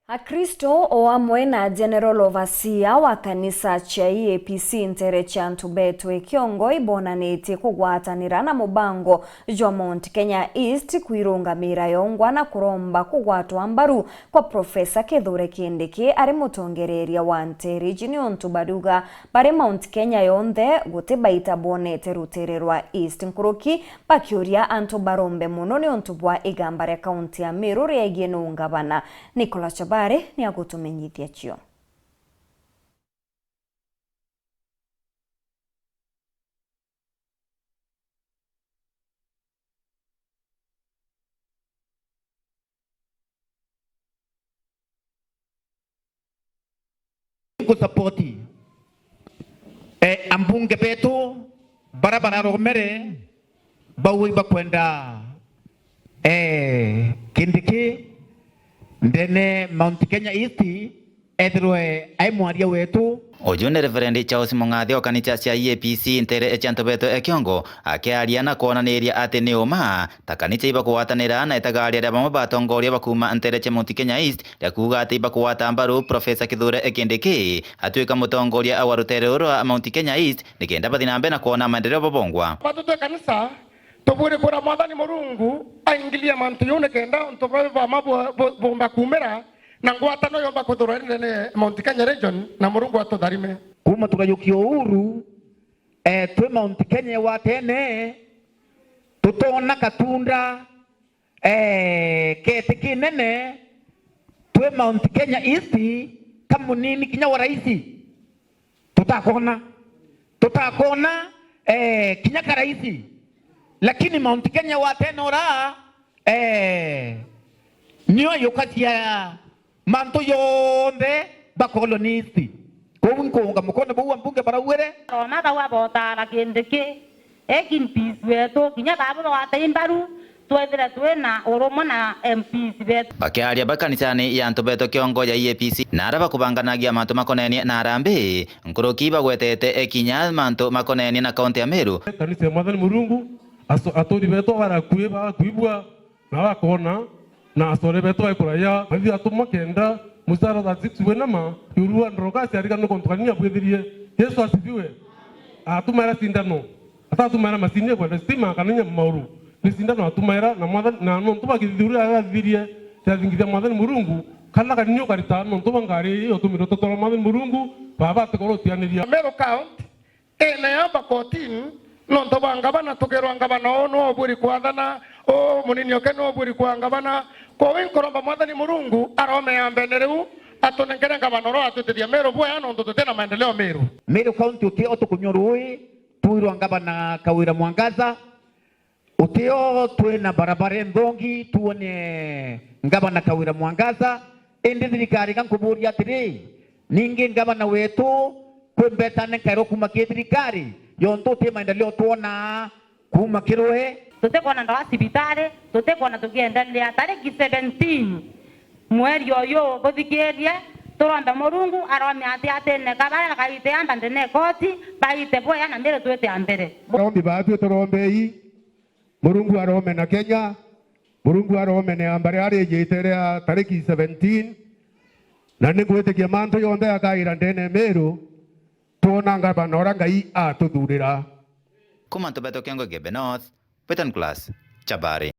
Akristo o amwe na General Overseer wa kanisa cha EAPC ntere cha Ntubeto Ekiongo ibonanĩtie kugwatanĩra na mubango jwa Mount Kenya East kwirũngamĩra yongwa na kuromba kugwatwa mbaru kwa Profesa Kithure Kindiki ari mutongereria wa ntere jini ntubaruga bare Mount Kenya yonthe gũtĩ baita bonete rutere rwa East nkuruki bakiuria antu barombe muno ni ontubwa igamba rĩa kaunti ya Meru rĩagie nũngabana. Nicholas Chabare ni agutumenyithia cio. Kusapoti ambunge betu barabara romere bawi bakwenda Kindiki ndene Mount Kenya East ethirwe ai mwaria wetu Ojune Reverend Charles Mungathi wa kanitha cia EAPC ntere cha Ntubeto Ekiongo akiaria na kuonaniria ati ni uma ta kanitha iba kuwatanira na itagaria ria bamwe batongoria bakuma ntere cha Mount Kenya East ria kuga ati iba kuwata mbaru Profesa Kithure Kindiki atuika mutongoria wa rutere rwa Mount Kenya East nikenda bathi nambe na kuona maendeleo babongwa batuto kanisa tobure kura mwathani Murungu aingilia mantu yone kenda ntobe bama bomba kumera na ngwatano yomba kuthura nene Mount Kenya region na Murungu atotharime kuma tukayukio uhuru twe Mount Kenya watene tutona katunda kete kinene twe Mount Kenya East kamunini kinya wa raisi tutakona kinya ka raisi lakini Mount Kenya watene ora niyo yokatia manto yonde bakolonisti ko nkonga mukono bo mbunge barawere roma bawa botara Kindiki ekin pisweto kinya babo wateimbaru twethira twena urumo na MPs betu bakiaria bakanisani ya Ntubeto Ekiongo ya EAPC na araba kubanganagia mantu makoneni na arambe nkuruki bagwetete ekinya mantu makoneni na kaunti ya Meru kanisa ya mwathani Murungu atori beto barakuiba kuibwa na bakona na asore beto bakuraya mathi atuma kenda musara za 6 wenama yurua ndrogasi arika no kontania bwethirie Yesu asifiwe atumara sindano atatumara masine kwa stima kananya mauru ni sindano atumara na mwathani na no ntuba kithura agathirie tathingithia mwathani Murungu kana kanyo karita no ntuba ngari iyo tumiro totoro mwathani Murungu baba tekorotianiria Meru count ene yamba 14 no ntoba ngabana togerwa ngabana ono oburi kwathana o munini okeno oburi kwa ngabana ko winkoromba mwathani Murungu arome yambenereu atonengere ngabana ro atutithia Meru bwa no ndututena maendeleo Meru county utio tukunyorui tuirwa ngabana Kawira Mwangaza utio twena barabara ndongi tuone ngabana Kawira Mwangaza ende thirikari kankuburia atiri ningi ngabana wetu kwembetane kairo kuma thirikari yonto te maendeleo tuona kuma Kirwe tutekona ndawa sibitare tutekona tukiendelea tariki 17 mweri oyo guthikirie turombe Murungu arome atene kabara kaite amba ndene koti baite boya na mbere twete ambere rombi batu turombei Murungu arome na Kenya Murungu arome ne ambare ari jeiterea tariki 17 na ningwetikia manto yonde akaira ndene Meru tuona ngabana ora ngai atuthurira kuma Ntubeto Ekiongo Gebe North Petan Class Chabare